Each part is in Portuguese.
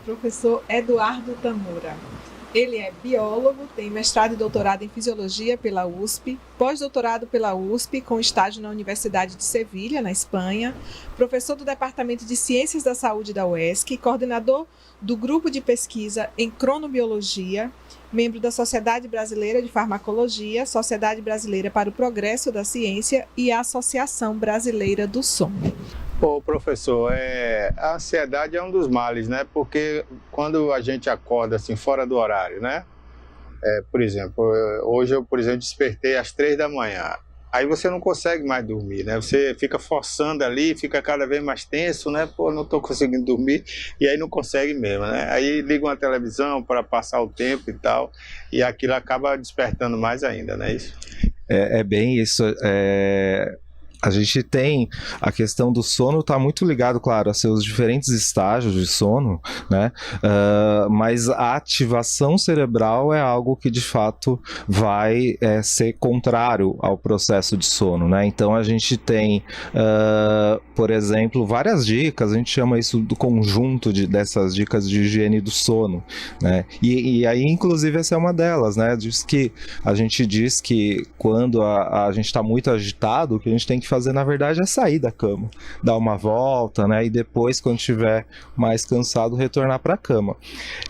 Professor Eduardo Tamura. Ele é biólogo, tem mestrado e doutorado em Fisiologia pela USP, pós-doutorado pela USP, com estágio na Universidade de Sevilha, na Espanha, professor do Departamento de Ciências da Saúde da UESC, coordenador do Grupo de Pesquisa em Cronobiologia, membro da Sociedade Brasileira de Farmacologia, Sociedade Brasileira para o Progresso da Ciência e a Associação Brasileira do Sono. Pô, professor, a ansiedade é um dos males, né? Porque quando a gente acorda assim fora do horário, né? Por exemplo, hoje eu, despertei às 3 da manhã. Aí você não consegue mais dormir, né? Você fica forçando ali, fica cada vez mais tenso, né? Pô, não estou conseguindo dormir, e aí não consegue mesmo, né? Aí liga uma televisão para passar o tempo e tal, e aquilo acaba despertando mais ainda, não é isso? É bem isso. A gente tem a questão do sono, está muito ligado, claro, a seus diferentes estágios de sono, né? Mas a ativação cerebral é algo que de fato vai ser contrário ao processo de sono, né? Então a gente tem, por exemplo, várias dicas, a gente chama isso do conjunto dessas dicas de higiene do sono, né? E aí, inclusive, essa é uma delas, né? A gente diz que quando a gente está muito agitado, o que a gente tem que fazer, na verdade, é sair da cama, dar uma volta, né? E depois, quando estiver mais cansado, retornar para a cama.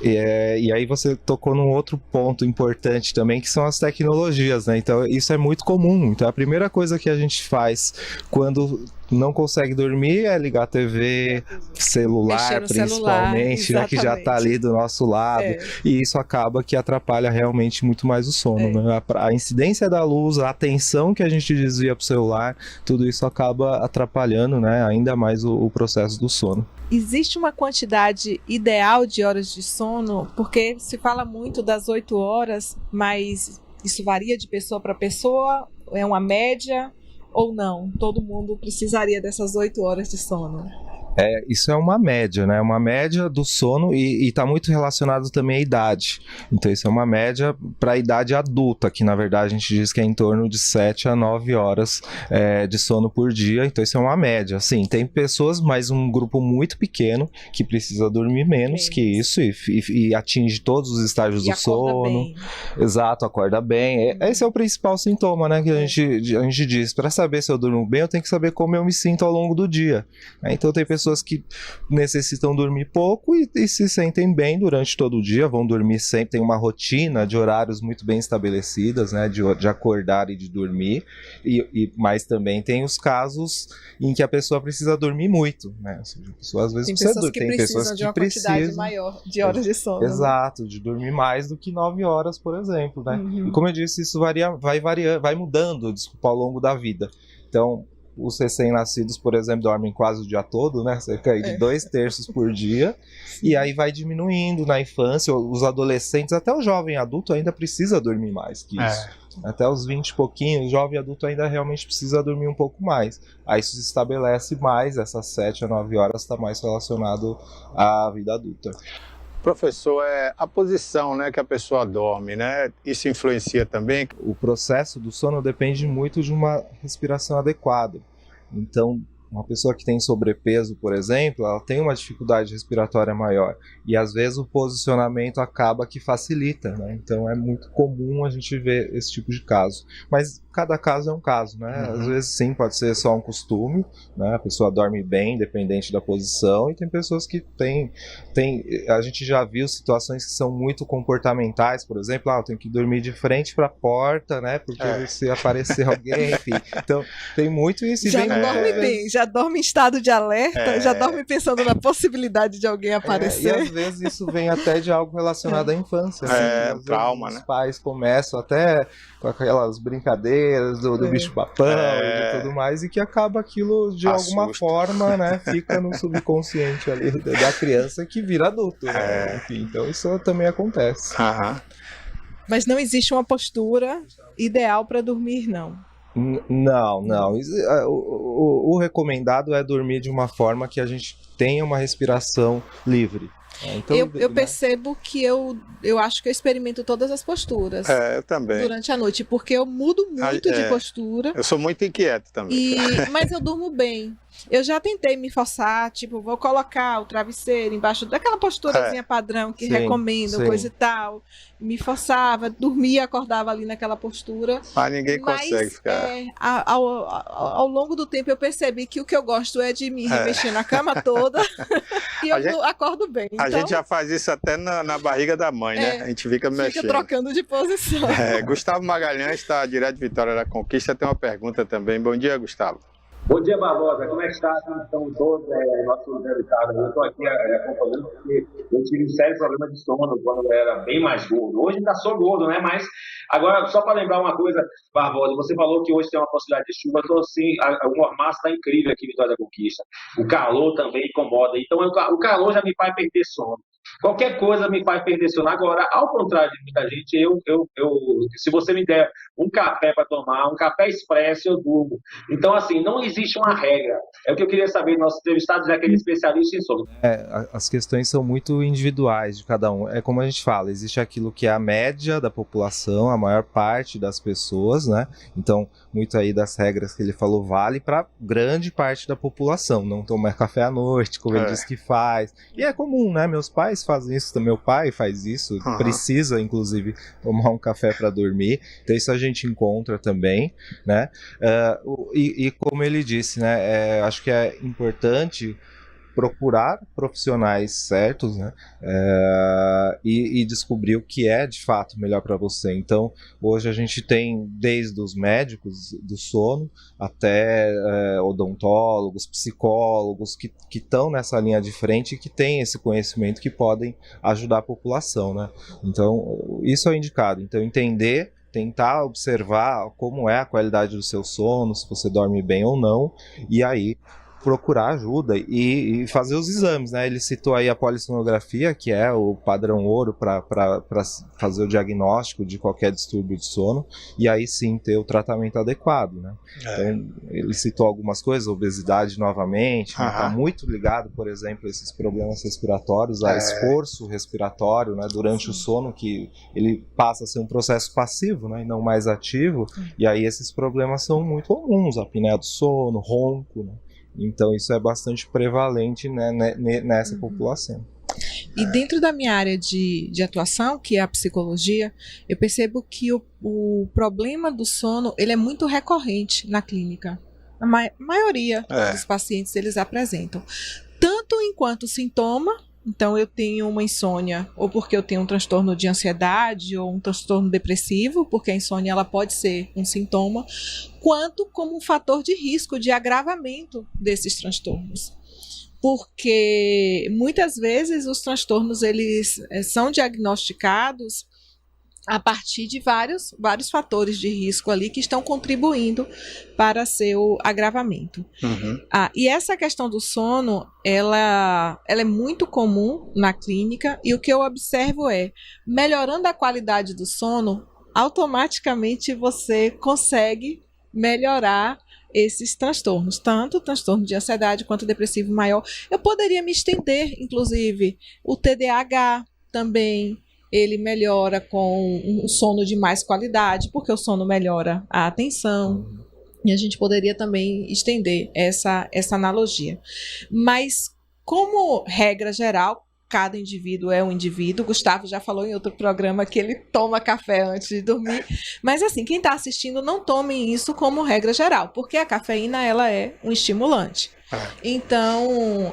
E aí você tocou num outro ponto importante também, que são as tecnologias, né? Então, isso é muito comum. Então, a primeira coisa que a gente faz quando não consegue dormir é ligar a TV, celular principalmente, né, que já está ali do nosso lado, e isso acaba que atrapalha realmente muito mais o sono, né? A incidência da luz, a atenção que a gente desvia para o celular, tudo isso acaba atrapalhando, né, ainda mais o processo do sono. Existe uma quantidade ideal de horas de sono? Porque se fala muito das 8 horas, mas isso varia de pessoa para pessoa, é uma média? Ou não? Todo mundo precisaria dessas 8 horas de sono? Isso é uma média, né? Uma média do sono e está muito relacionado também à idade. Então, isso é uma média para a idade adulta, que na verdade a gente diz que é em torno de 7 a 9 horas de sono por dia. Então, isso é uma média. Sim, tem pessoas, mas um grupo muito pequeno que precisa dormir menos que isso e atinge todos os estágios do sono. Bem. Exato, acorda bem. Esse é o principal sintoma, né? Que a gente diz. Para saber se eu durmo bem, eu tenho que saber como eu me sinto ao longo do dia. Então, tem pessoas que necessitam dormir pouco e se sentem bem durante todo o dia, vão dormir sempre, tem uma rotina de horários muito bem estabelecidas, né, de acordar e de dormir, mas também tem os casos em que a pessoa precisa dormir muito, né, ou seja, a pessoa às vezes tem pessoas que precisam de uma quantidade maior de horas de sono. Exato, de dormir mais do que 9 horas, por exemplo, né, e como eu disse, isso vai mudando ao longo da vida. Então, os recém-nascidos, por exemplo, dormem quase o dia todo, né? Cerca de 2/3 por dia. E aí vai diminuindo na infância. Os adolescentes, até o jovem adulto ainda precisa dormir mais que isso. Até os 20 e pouquinho, o jovem adulto ainda realmente precisa dormir um pouco mais. Aí isso se estabelece mais, essas 7 a 9 horas está mais relacionado à vida adulta. Professor, a posição, né, que a pessoa dorme, né? Isso influencia também? O processo do sono depende muito de uma respiração adequada. Então, uma pessoa que tem sobrepeso, por exemplo, ela tem uma dificuldade respiratória maior. E às vezes o posicionamento acaba que facilita, né? Então é muito comum a gente ver esse tipo de caso. Mas cada caso é um caso, né? Às vezes sim, pode ser só um costume, né? A pessoa dorme bem, independente da posição, e tem pessoas que a gente já viu situações que são muito comportamentais, por exemplo, eu tenho que dormir de frente para a porta, né? Porque se aparecer alguém, enfim. Então tem muito isso. Já dorme bem, já dorme em estado de alerta, já dorme pensando na possibilidade de alguém aparecer. E às vezes isso vem até de algo relacionado à infância. Trauma, né? Os pais começam até com aquelas brincadeiras do bicho-papão e de tudo mais, e que acaba aquilo de alguma forma, né? Fica no subconsciente ali da criança que vira adulto. Né? Enfim, então isso também acontece. Mas não existe uma postura ideal para dormir, não. Não. O recomendado é dormir de uma forma que a gente tenha uma respiração livre. Então, eu percebo que eu acho que eu experimento todas as posturas eu também. Durante a noite, porque eu mudo muito de postura. Eu sou muito inquieto também. Mas eu durmo bem. Eu já tentei me forçar, tipo, vou colocar o travesseiro embaixo daquela posturazinha padrão que Sim, recomendam, sim. coisa e tal. Me forçava, dormia, acordava ali naquela postura. Mas ninguém consegue ficar. Ao longo do tempo eu percebi que o que eu gosto é de me remexer na cama toda e eu acordo bem. A Então, gente já faz isso até na barriga da mãe, né? A gente fica mexendo. fica trocando de posição. Gustavo Magalhães está direto de Vitória da Conquista, tem uma pergunta também. Bom dia, Gustavo. Bom dia, Barbosa. Como é que está? Como estão todos nossos entrevistados? Eu estou aqui acompanhando porque eu tive um sério problema de sono quando eu era bem mais gordo. Hoje ainda sou gordo, né? Mas agora, só para lembrar uma coisa, Barbosa, você falou que hoje tem uma possibilidade de chuva. Então, assim, o mormaço está incrível aqui em Vitória da Conquista. O calor também incomoda. Então, o calor já me faz perder sono. Qualquer coisa me faz perder sono. Agora, ao contrário de muita gente, se você me der um café para tomar, um café expresso, eu durmo. Então, assim, não existe uma regra. É o que eu queria saber. Nosso entrevistado já é aquele especialista em sono. As questões são muito individuais de cada um. É como a gente fala, existe aquilo que é a média da população, a maior parte das pessoas, né? Então, muito aí das regras que ele falou vale para grande parte da população. Não tomar café à noite, como ele disse que faz. E é comum, né? Meus pais fazem isso, meu pai faz isso, precisa, inclusive, tomar um café para dormir. Então, isso a gente encontra também, né? E como ele disse, né? Acho que é importante procurar profissionais certos, né? E descobrir o que é de fato melhor para você. Então, hoje a gente tem desde os médicos do sono até odontólogos, psicólogos que estão nessa linha de frente e que têm esse conhecimento que podem ajudar a população, né? Então, isso é indicado. Então, entender, tentar observar como é a qualidade do seu sono, se você dorme bem ou não, e aí procurar ajuda e fazer os exames, né? Ele citou aí a polissonografia, que é o padrão ouro para fazer o diagnóstico de qualquer distúrbio de sono, e aí sim ter o tratamento adequado, né? Então, ele citou algumas coisas, obesidade novamente, está muito ligado, por exemplo, a esses problemas respiratórios, a esforço respiratório, né? Durante o sono, que ele passa a ser um processo passivo, né? E não mais ativo, e aí esses problemas são muito comuns, apneia do sono, ronco, né? Então isso é bastante prevalente, né, nessa população. E dentro da minha área de atuação, que é a psicologia, eu percebo que o problema do sono ele é muito recorrente na clínica. A maioria dos pacientes eles apresentam. Tanto enquanto sintoma, então eu tenho uma insônia, ou porque eu tenho um transtorno de ansiedade, ou um transtorno depressivo, porque a insônia ela pode ser um sintoma, quanto como um fator de risco de agravamento desses transtornos. Porque muitas vezes os transtornos eles são diagnosticados a partir de vários fatores de risco ali que estão contribuindo para seu agravamento. E essa questão do sono, ela é muito comum na clínica, e o que eu observo é, melhorando a qualidade do sono, automaticamente você consegue melhorar esses transtornos, tanto o transtorno de ansiedade quanto o depressivo maior. Eu poderia me estender, inclusive, o TDAH também, ele melhora com um sono de mais qualidade, porque o sono melhora a atenção, e a gente poderia também estender essa analogia. Mas, como regra geral, cada indivíduo é um indivíduo. Gustavo já falou em outro programa que ele toma café antes de dormir, mas assim, quem está assistindo, não tome isso como regra geral, porque a cafeína ela é um estimulante. Então,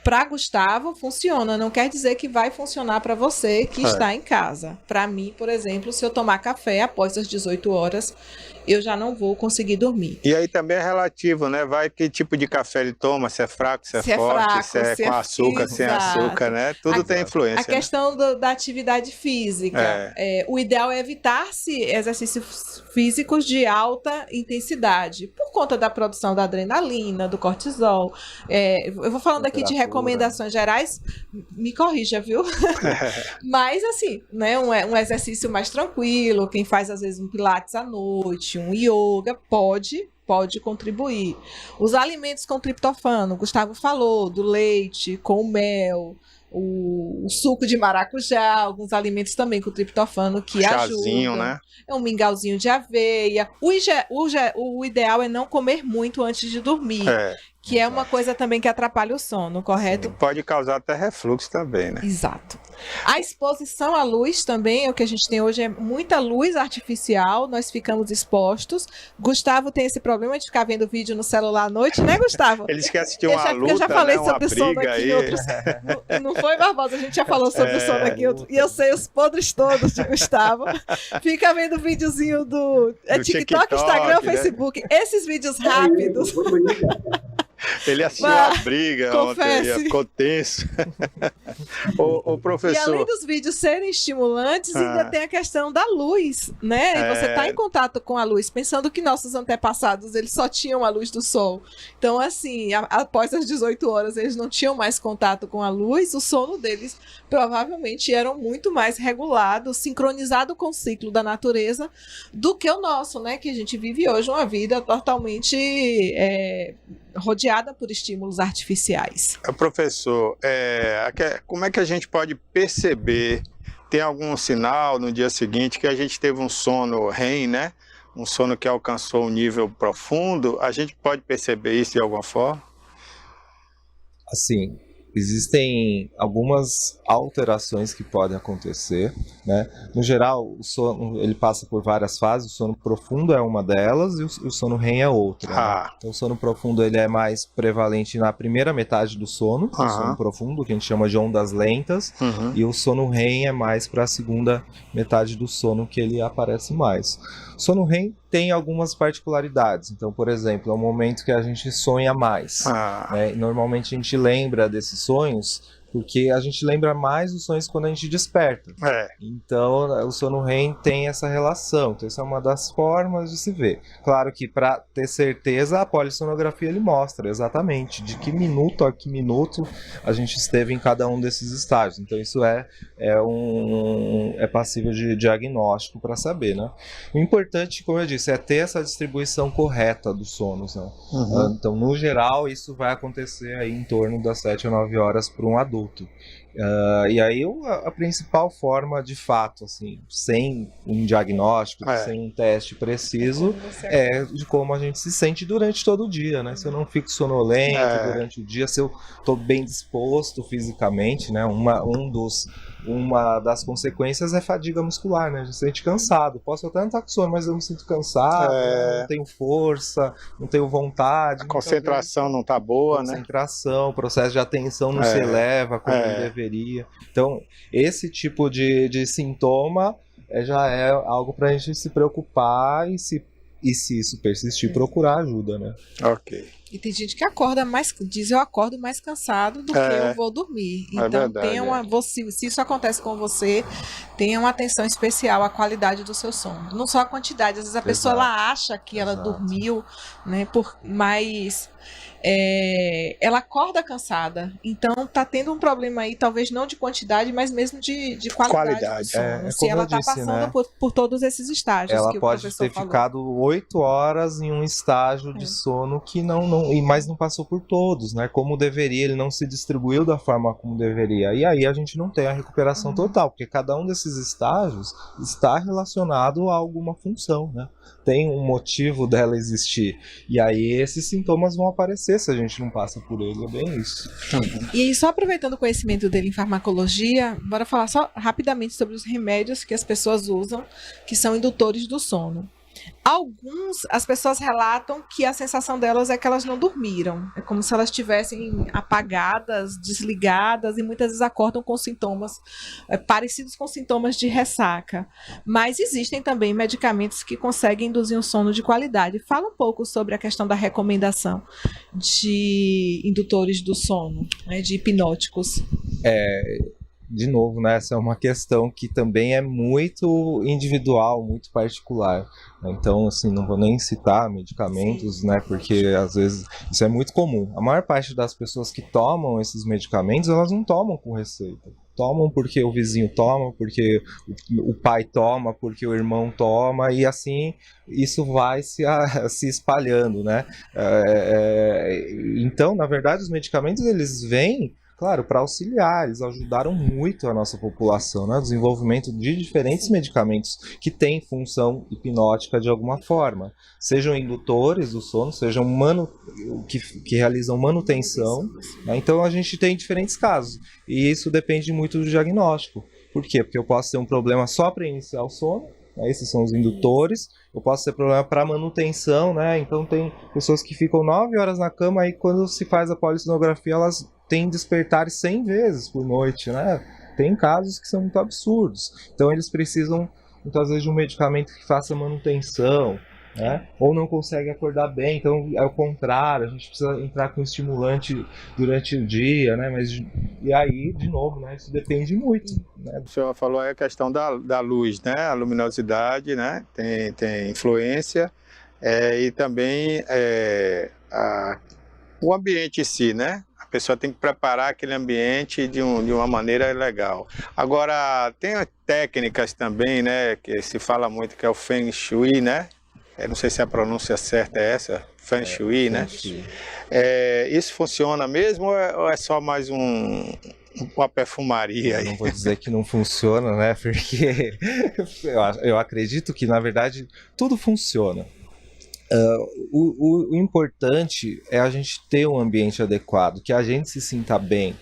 para Gustavo funciona, não quer dizer que vai funcionar para você que está em casa. Para mim, por exemplo, se eu tomar café após as 18 horas, eu já não vou conseguir dormir. E aí também é relativo, né? Vai que tipo de café ele toma, se é fraco, se é forte, se é com açúcar, sem açúcar, né? Tudo tem influência. A questão da atividade física. O ideal é evitar-se exercícios físicos de alta intensidade, por conta da produção da adrenalina, do cortisol. Eu vou falando aqui de recomendações gerais, me corrija, viu? Mas assim, né, um exercício mais tranquilo, quem faz às vezes um pilates à noite, um yoga, pode contribuir. Os alimentos com triptofano, o Gustavo falou, do leite com mel, o suco de maracujá, alguns alimentos também com triptofano que chazinho, ajudam. Né? Um mingauzinho de aveia. O ideal é não comer muito antes de dormir. que é uma coisa também que atrapalha o sono, correto? Sim, pode causar até refluxo também, né? Exato. A exposição à luz também, o que a gente tem hoje é muita luz artificial, nós ficamos expostos. Gustavo tem esse problema de ficar vendo vídeo no celular à noite, né, Gustavo? Ele esquece de uma luta, eu já falei né, sobre o sono aqui aí. em outros... Não foi, Barbosa? A gente já falou sobre o sono aqui. E eu sei os podres todos de Gustavo. Fica vendo videozinho do TikTok, Instagram, né? Facebook. Esses vídeos rápidos... Ele assistiu a briga confesse. ontem, ficou tenso. o professor... E além dos vídeos serem estimulantes, ainda tem a questão da luz, né? E você está em contato com a luz, pensando que nossos antepassados, eles só tinham a luz do sol. Então, assim, após as 18 horas, eles não tinham mais contato com a luz, o sono deles provavelmente era muito mais regulado, sincronizado com o ciclo da natureza, do que o nosso, né? Que a gente vive hoje uma vida totalmente... rodeada por estímulos artificiais. Professor, como é que a gente pode perceber, tem algum sinal no dia seguinte que a gente teve um sono REM, né? Um sono que alcançou um nível profundo, a gente pode perceber isso de alguma forma? Assim, existem algumas alterações que podem acontecer, né? No geral, o sono ele passa por várias fases. O sono profundo é uma delas e o sono REM é outra. Né? Então, o sono profundo ele é mais prevalente na primeira metade do sono, o sono profundo, que a gente chama de ondas lentas, e o sono REM é mais para a segunda metade do sono que ele aparece mais. O sono REM tem algumas particularidades. Então, por exemplo, é um momento que a gente sonha mais. Né? Normalmente a gente lembra desses sonhos porque a gente lembra mais dos sonhos quando a gente desperta. Então, o sono REM tem essa relação. Então, essa é uma das formas de se ver. Claro que, para ter certeza, a polissonografia ele mostra exatamente de que minuto a que minuto a gente esteve em cada um desses estágios. Então, isso é passível de diagnóstico para saber, né? O importante, como eu disse, é ter essa distribuição correta dos sonos, né? Então, no geral, isso vai acontecer aí em torno das 7 a 9 horas para um adulto. E aí a principal forma, de fato, assim, sem um diagnóstico, sem um teste preciso, é de como a gente se sente durante todo o dia, né? Se eu não fico sonolento durante o dia, se eu estou bem disposto fisicamente, né? Uma das consequências é fadiga muscular, né? A gente se sente cansado. Posso até não estar com sono, mas eu me sinto cansado, não tenho força, não tenho vontade. A concentração não está boa, né? O processo de atenção não se eleva como deveria. Então, esse tipo de sintoma já é algo para a gente se preocupar e se isso persistir, procurar ajuda, né? Ok. E tem gente que acorda eu acordo mais cansado do que eu vou dormir. Então, se isso acontece com você, tenha uma atenção especial à qualidade do seu sono. Não só a quantidade, às vezes a pessoa ela acha que ela dormiu, né? Mas ela acorda cansada. Então, tá tendo um problema aí, talvez não de quantidade, mas mesmo de qualidade do sono. Se ela está passando, né, por todos esses estágios. Ela que pode o ter falou. ficado 8 horas em um estágio de sono que mas não passou por todos, né? Como deveria, ele não se distribuiu da forma como deveria. E aí a gente não tem a recuperação total, porque cada um desses estágios está relacionado a alguma função, né? Tem um motivo dela existir. E aí esses sintomas vão aparecer se a gente não passa por ele. É bem isso. E só aproveitando o conhecimento dele em farmacologia, bora falar só rapidamente sobre os remédios que as pessoas usam, que são indutores do sono. As pessoas relatam que a sensação delas é que elas não dormiram. É como se elas estivessem apagadas, desligadas, e muitas vezes acordam com sintomas parecidos com sintomas de ressaca. Mas existem também medicamentos que conseguem induzir um sono de qualidade. Fala um pouco sobre a questão da recomendação de indutores do sono, né, de hipnóticos. De novo, né, essa é uma questão que também é muito individual, muito particular. Então, assim, não vou nem citar medicamentos, né, porque às vezes isso é muito comum. A maior parte das pessoas que tomam esses medicamentos, elas não tomam com receita. Tomam porque o vizinho toma, porque o pai toma, porque o irmão toma, e assim isso vai se espalhando, né? Então, na verdade, os medicamentos, eles vêm... claro, para auxiliar. Eles ajudaram muito a nossa população, né? O desenvolvimento de diferentes medicamentos que têm função hipnótica de alguma forma. Sejam indutores do sono, sejam que realizam manutenção, né? Então a gente tem diferentes casos. E isso depende muito do diagnóstico. Por quê? Porque eu posso ter um problema só para iniciar o sono, né? Esses são os indutores. Eu posso ter problema para manutenção, né? Então tem pessoas que ficam 9 horas na cama e quando se faz a polissonografia elas têm despertares 100 vezes por noite, né? Tem casos que são muito absurdos. Então eles precisam muitas vezes de um medicamento que faça manutenção, né? Ou não consegue acordar bem, então é o contrário, a gente precisa entrar com estimulante durante o dia, né? E aí, de novo, né? Isso depende muito, né? O senhor falou aí a questão da luz, né? A luminosidade, né? Tem influência, e também o ambiente em si, né? A pessoa tem que preparar aquele ambiente de uma maneira legal. Agora, tem técnicas também, né? Que se fala muito que é o Feng Shui, né? Eu não sei se a pronúncia certa é essa, Feng Shui, né? Isso funciona mesmo ou é só mais uma perfumaria aí? Eu não vou dizer que não funciona, né? Porque eu acredito que, na verdade, tudo funciona. O importante é a gente ter um ambiente adequado, que a gente se sinta bem.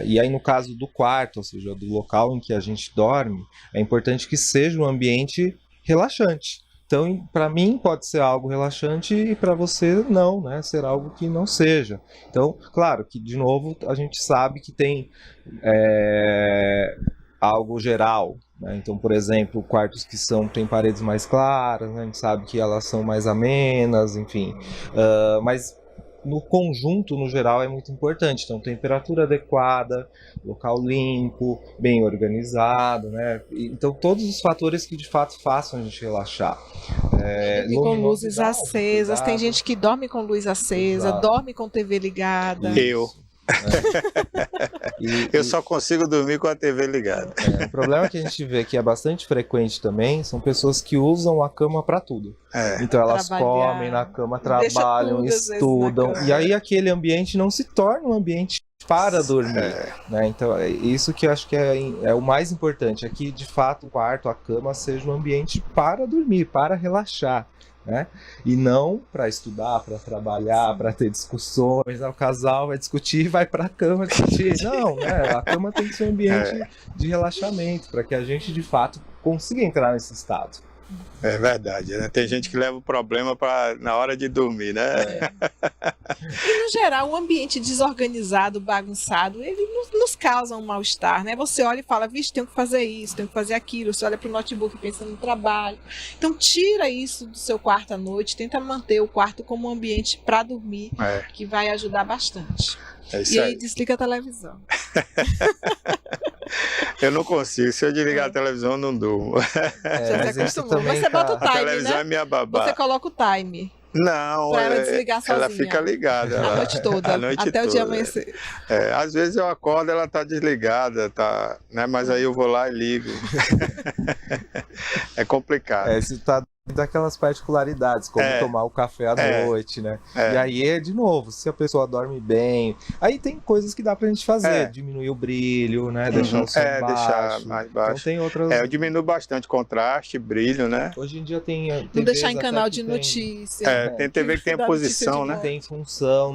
E aí, no caso do quarto, ou seja, do local em que a gente dorme, é importante que seja um ambiente relaxante. Então, para mim pode ser algo relaxante e para você não, né? Ser algo que não seja. Então, claro que, de novo, a gente sabe que tem algo geral, né? Então, por exemplo, quartos que têm paredes mais claras, né? A gente sabe que elas são mais amenas, enfim. Mas no conjunto, no geral, é muito importante. Então, temperatura adequada, local limpo, bem organizado, né? Então, todos os fatores que de fato façam a gente relaxar. E com luzes acesas, tem gente que dorme com luz acesa, dorme com TV ligada. Eu. Eu só consigo dormir com a TV ligada. O problema que a gente vê que é bastante frequente também são pessoas que usam a cama para tudo. Então elas comem na cama, trabalham, estudam, e aí aquele ambiente não se torna um ambiente para dormir, né? Então é isso que eu acho que é o mais importante, é que de fato o quarto, a cama seja um ambiente para dormir, para relaxar, né? E não para estudar, para trabalhar, para ter discussões. O casal vai discutir e vai para a cama discutir. Não, né? A cama tem que ser um ambiente de relaxamento, para que a gente de fato consiga entrar nesse estado. É verdade, né? Tem gente que leva o problema na hora de dormir, né? E no geral, o ambiente desorganizado, bagunçado, ele nos causa um mal-estar, né? Você olha e fala, vixe, tenho que fazer isso, tenho que fazer aquilo. Você olha para o notebook pensando no trabalho. Então tira isso do seu quarto à noite, tenta manter o quarto como um ambiente para dormir, que vai ajudar bastante. E aí desliga a televisão. Eu não consigo, se eu desligar a televisão eu não durmo. Já se acostumou, mas você bota o time, a televisão, né? É minha babá. Você coloca o time. Não, pra ela desligar sozinha. Ela fica ligada. A noite toda, até o dia amanhecer. Às vezes eu acordo, ela tá desligada, né? Mas aí eu vou lá e ligo. É complicado. Isso tá daquelas particularidades, como tomar o café à noite, né? E aí, de novo, se a pessoa dorme bem, aí tem coisas que dá pra gente fazer, diminuir o brilho, né? Deixar o som baixo. Deixar mais baixo. Então tem outras... eu diminuo bastante contraste, brilho, né? Hoje em dia tem... Não deixar em canal de notícia. Tem TV que tem a posição, né? Tem função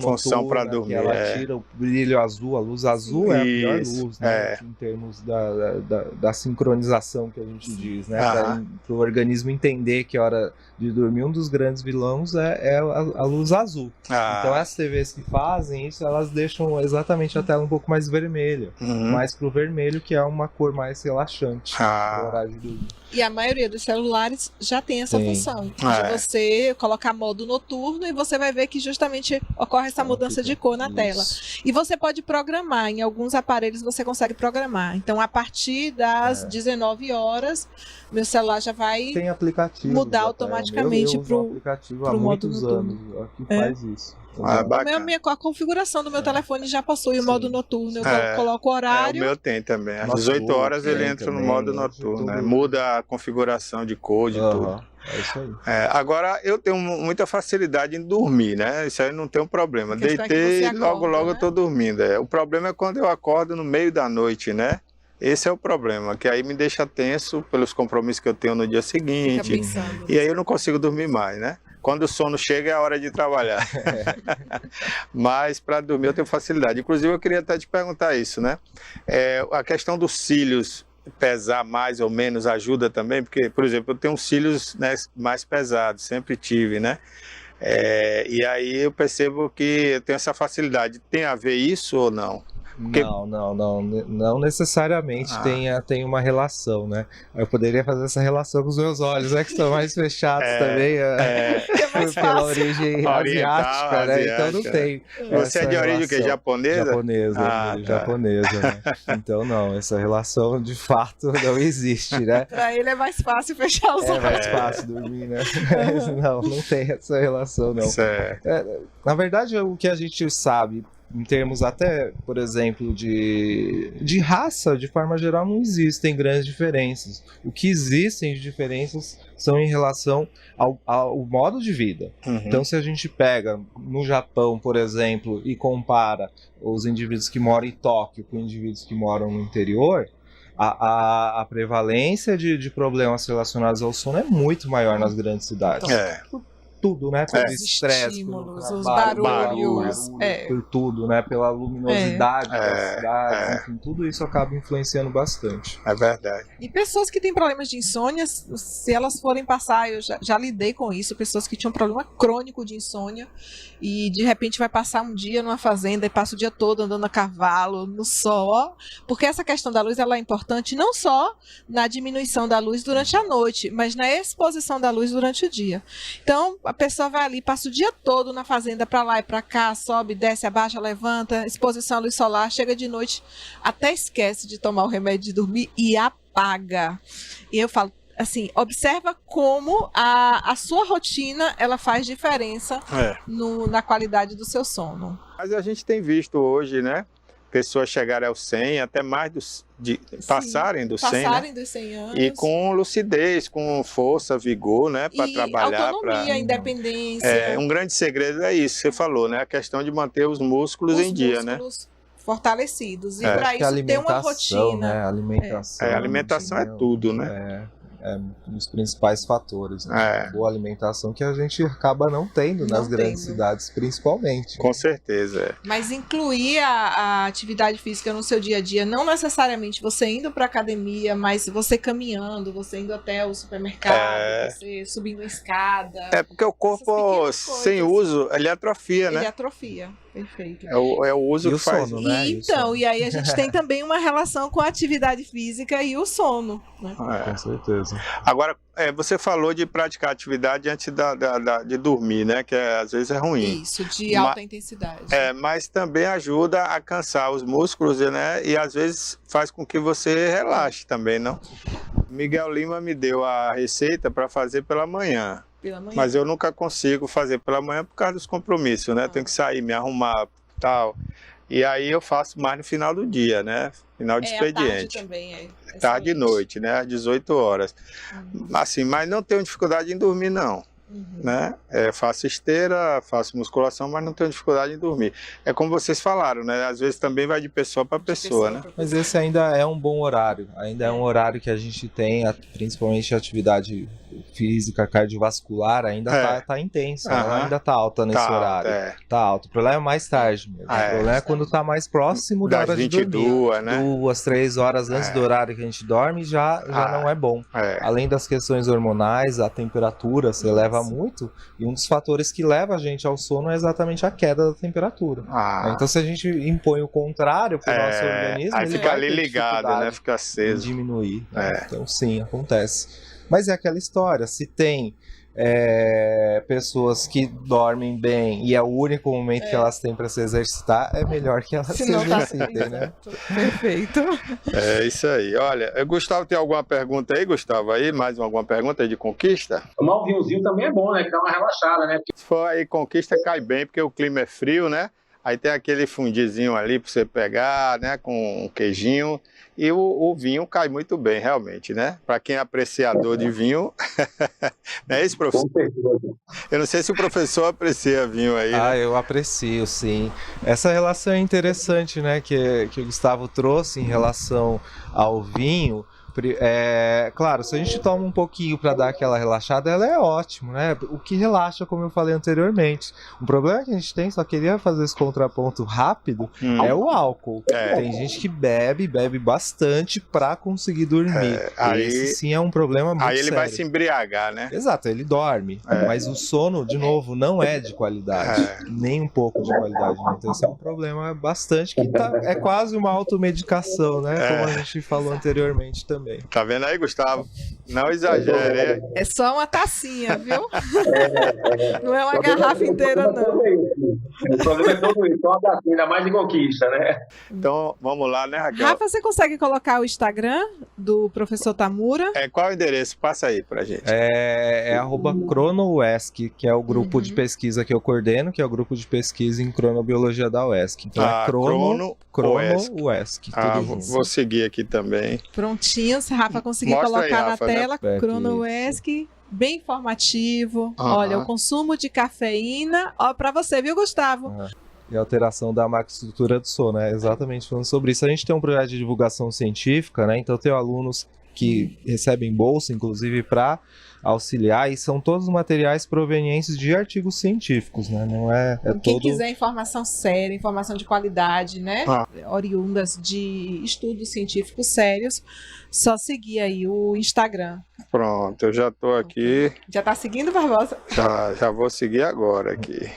para dormir. Ela tira o brilho azul, a luz azul é a melhor luz, né? Em termos da sincronização que a gente diz, né? Para o organismo entender que hora de dormir, um dos grandes vilões é a luz azul. Então as TVs que fazem isso, elas deixam exatamente a tela um pouco mais vermelha, mais pro vermelho, que é uma cor mais relaxante no horário de dormir. E a maioria dos celulares já tem essa função de você colocar modo noturno e você vai ver que justamente ocorre essa mudança de cor na tela. E você pode programar, em alguns aparelhos você consegue programar. Então a partir das 19 horas, meu celular já vai mudar automaticamente para o aplicativo há modo muitos noturno. anos que faz isso. A configuração do meu telefone já possui o modo noturno. Eu coloco o horário. O meu tem também. Às 18 horas ele entra no modo noturno. Né? Muda a configuração de cor, de tudo. É isso aí. Agora, eu tenho muita facilidade em dormir, né? Isso aí não tem um problema. A questão é que Deitei você e logo, acorda, logo eu né? tô dormindo. O problema é quando eu acordo no meio da noite, né? Esse é o problema, que aí me deixa tenso pelos compromissos que eu tenho no dia Fica seguinte. pensando. E aí eu não consigo dormir mais, né? Quando o sono chega é a hora de trabalhar. Mas para dormir eu tenho facilidade. Inclusive eu queria até te perguntar isso, né? A questão dos cílios pesar mais ou menos ajuda também? Porque, por exemplo, eu tenho cílios, né, mais pesados, sempre tive, né? E aí eu percebo que eu tenho essa facilidade. Tem a ver isso ou não? Porque... Não necessariamente tem uma relação, né? Eu poderia fazer essa relação com os meus olhos, né? Que são mais fechados também, pela origem asiática, né? Então não tem. Você é de origem o quê? Japonesa? Japonesa, né? Então não, essa relação de fato não existe, né? Para ele é mais fácil fechar os olhos. É mais fácil dormir, né? Mas não tem essa relação, não. Na verdade, o que a gente sabe em termos até, por exemplo, de raça, de forma geral, não existem grandes diferenças. O que existem de diferenças são em relação ao modo de vida. Então, se a gente pega no Japão, por exemplo, e compara os indivíduos que moram em Tóquio com indivíduos que moram no interior, a prevalência de problemas relacionados ao sono é muito maior nas grandes cidades. Tudo, né? Pelo estresse, os barulhos, por tudo, né? Pela luminosidade das cidades, enfim, tudo isso acaba influenciando bastante. É verdade. E pessoas que têm problemas de insônia, se elas forem passar, eu já lidei com isso, pessoas que tinham problema crônico de insônia e de repente vai passar um dia numa fazenda e passa o dia todo andando a cavalo, no sol, porque essa questão da luz ela é importante não só na diminuição da luz durante a noite, mas na exposição da luz durante o dia. Então, a pessoa vai ali, passa o dia todo na fazenda, para lá e para cá, sobe, desce, abaixa, levanta, exposição à luz solar, chega de noite, até esquece de tomar o remédio de dormir e apaga. E eu falo, assim, observa como a sua rotina, ela faz diferença na qualidade do seu sono. Mas a gente tem visto hoje, né? Pessoas chegarem aos 100, até mais passarem dos 100, passarem dos 100 anos. E com lucidez, com força, vigor, né, para trabalhar. Autonomia, independência. Um grande segredo é isso, você falou, né, a questão de manter os músculos em dia, né? Fortalecidos. E para isso ter uma rotina. Né? Alimentação é tudo, né? É um dos principais fatores, né? Boa alimentação que a gente acaba não tendo nas grandes cidades, principalmente. Com certeza. Mas incluir a atividade física no seu dia a dia, não necessariamente você indo para academia, mas você caminhando, você indo até o supermercado, você subindo a escada. Porque o corpo sem uso, ele atrofia, né? Ele atrofia. Perfeito. É o uso e que o faz. Sono, né? E aí a gente tem também uma relação com a atividade física e o sono. Né? Com certeza. Agora, você falou de praticar atividade antes de dormir, né? Que às vezes é ruim. Isso, de alta intensidade. Mas também ajuda a cansar os músculos, né? E às vezes faz com que você relaxe também, não? Miguel Lima me deu a receita para fazer pela manhã. Mas eu nunca consigo fazer pela manhã por causa dos compromissos, né? Tenho que sair, me arrumar, tal. E aí eu faço mais no final do dia, né? Final de expediente. Tarde também tarde e noite, né? Às 18 horas. Assim, mas não tenho dificuldade em dormir, não. Né? Faço esteira, faço musculação, mas não tenho dificuldade em dormir. É como vocês falaram, né? Às vezes também vai de pessoa para pessoa, né? Mas esse ainda é um bom horário. Ainda é um horário que a gente tem, principalmente a atividade física cardiovascular, ainda tá intensa. Ela ainda tá alta nesse horário. Tá alta. O problema é mais tarde mesmo. O problema é quando tá mais próximo da hora de dormir. Né? 2, 3 horas antes do horário que a gente dorme já não é bom. Além das questões hormonais, a temperatura se eleva muito, e um dos fatores que leva a gente ao sono é exatamente a queda da temperatura. Então, se a gente impõe o contrário para o nosso organismo, aí ele fica vai ali ligado, né? Fica aceso. Diminuir. Então, sim, acontece. Mas é aquela história, se tem pessoas que dormem bem e é o único momento que elas têm para se exercitar, é melhor que elas se exercitem, né? Perfeito. É isso aí. Olha, Gustavo, tem alguma pergunta aí, Gustavo? Aí, mais alguma pergunta aí de conquista? Tomar um vinhozinho também é bom, né? Que dá uma relaxada, né? Se for aí conquista, cai bem, porque o clima é frio, né? Aí tem aquele fundizinho ali para você pegar, né? Com um queijinho. E o vinho cai muito bem, realmente, né? Para quem é apreciador de vinho, não é isso, professor? Com certeza. Eu não sei se o professor aprecia vinho aí, Ah, né? eu aprecio, sim. Essa relação é interessante, né, que o Gustavo trouxe em relação ao vinho. Claro, se a gente toma um pouquinho para dar aquela relaxada, ela é ótimo, né? O que relaxa, como eu falei anteriormente. O problema que a gente tem, só queria fazer esse contraponto rápido, é o álcool. É. Tem gente que bebe bastante para conseguir dormir. Aí- Esse sim é um problema muito Aí ele sério. vai se embriagar, né? Exato, ele dorme, mas o sono, de novo, não é de qualidade, nem um pouco de qualidade, né? Então esse é um problema bastante que é quase uma automedicação, né? Como a gente falou anteriormente também. Tá vendo aí, Gustavo? Não exagere, hein? É só uma tacinha, viu? Não é uma garrafa inteira, não. O problema é todo isso, só ainda mais de conquista, né? Então, vamos lá, né, Raquel? Rafa, você consegue colocar o Instagram do professor Tamura? Qual o endereço? Passa aí pra gente. É @CronoUESC, que é o grupo de pesquisa que eu coordeno, que é o grupo de pesquisa em cronobiologia da UESC. Então é CronoUESC. tudo junto. Vou seguir aqui também. Prontinho, se Rafa conseguir Mostra colocar aí, na Rafa, né? tela, Perto, CronoUESC, bem informativo. Aham. Olha, o consumo de cafeína, ó, pra você, viu, Gustavo? E alteração da macroestrutura do sono, né? Exatamente falando sobre isso. A gente tem um projeto de divulgação científica, né? Então tem alunos que recebem bolsa, inclusive, para auxiliar, e são todos materiais provenientes de artigos científicos, né? Não é Quem todo... quiser informação séria, informação de qualidade, né? Oriundas de estudos científicos sérios, só seguir aí o Instagram. Pronto, eu já tô aqui. Já tá seguindo, Barbosa? Já vou seguir agora aqui.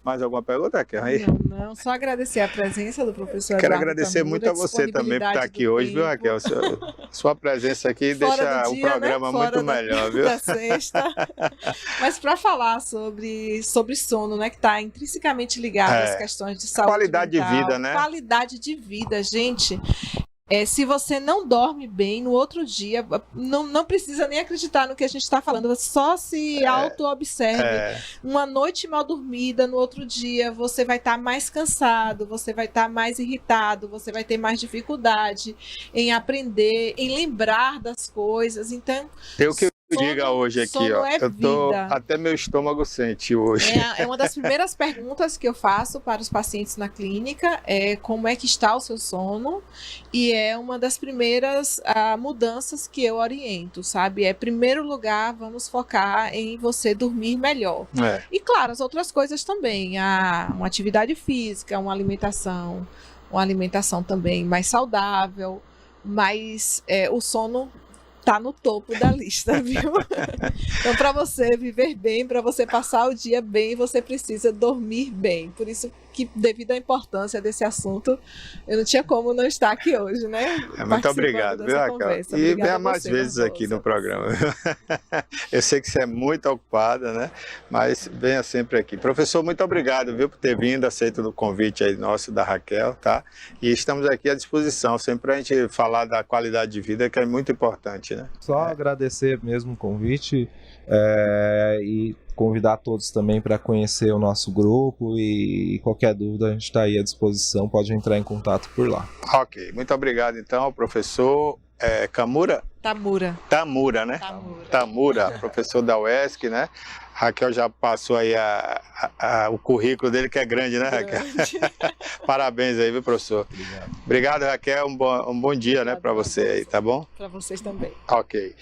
Mais alguma pergunta, Raquel? Aí? Não, só agradecer a presença do professor Quero Eduardo agradecer Tamura, muito a você também por estar aqui disponibilidade hoje, do viu, tempo. Raquel? Sua presença aqui Fora deixa do o dia, programa né? Fora muito melhor, viu? Da sexta. Mas para falar sobre sono, né, que está intrinsecamente ligado às questões de saúde Qualidade mental, de vida, né? Qualidade de vida, gente. Se você não dorme bem no outro dia, não precisa nem acreditar no que a gente está falando, só se auto-observe. Uma noite mal dormida, no outro dia você vai estar mais cansado, você vai estar mais irritado, você vai ter mais dificuldade em aprender, em lembrar das coisas. Então, Eu que diga hoje aqui, sono ó. é Eu tô vida. até meu estômago sente hoje. É uma das primeiras perguntas que eu faço para os pacientes na clínica, é como é que está o seu sono, e é uma das primeiras mudanças que eu oriento, sabe? primeiro lugar, vamos focar em você dormir melhor. E claro, as outras coisas também, uma atividade física, uma alimentação também mais saudável, mas o sono tá no topo da lista, viu? Então, para você viver bem, para você passar o dia bem, você precisa dormir bem. Por isso que, devido à importância desse assunto, eu não tinha como não estar aqui hoje, né? Muito obrigado, viu, Raquel? E venha mais vezes aqui no programa. Eu sei que você é muito ocupada, né? Mas venha sempre aqui. Professor, muito obrigado, viu, por ter vindo, aceito o convite aí nosso da Raquel, tá? E estamos aqui à disposição, sempre para a gente falar da qualidade de vida, que é muito importante, né? Só agradecer mesmo o convite e convidar todos também para conhecer o nosso grupo, e qualquer dúvida a gente está aí à disposição, pode entrar em contato por lá. Ok, muito obrigado então ao professor Tamura, né? Tamura, professor da UESC, né? Raquel já passou aí o currículo dele, que é grande, né, Raquel? Parabéns aí, viu, professor? Obrigado, Raquel. Um bom dia, né, para você aí, tá bom? Para vocês também. Ok.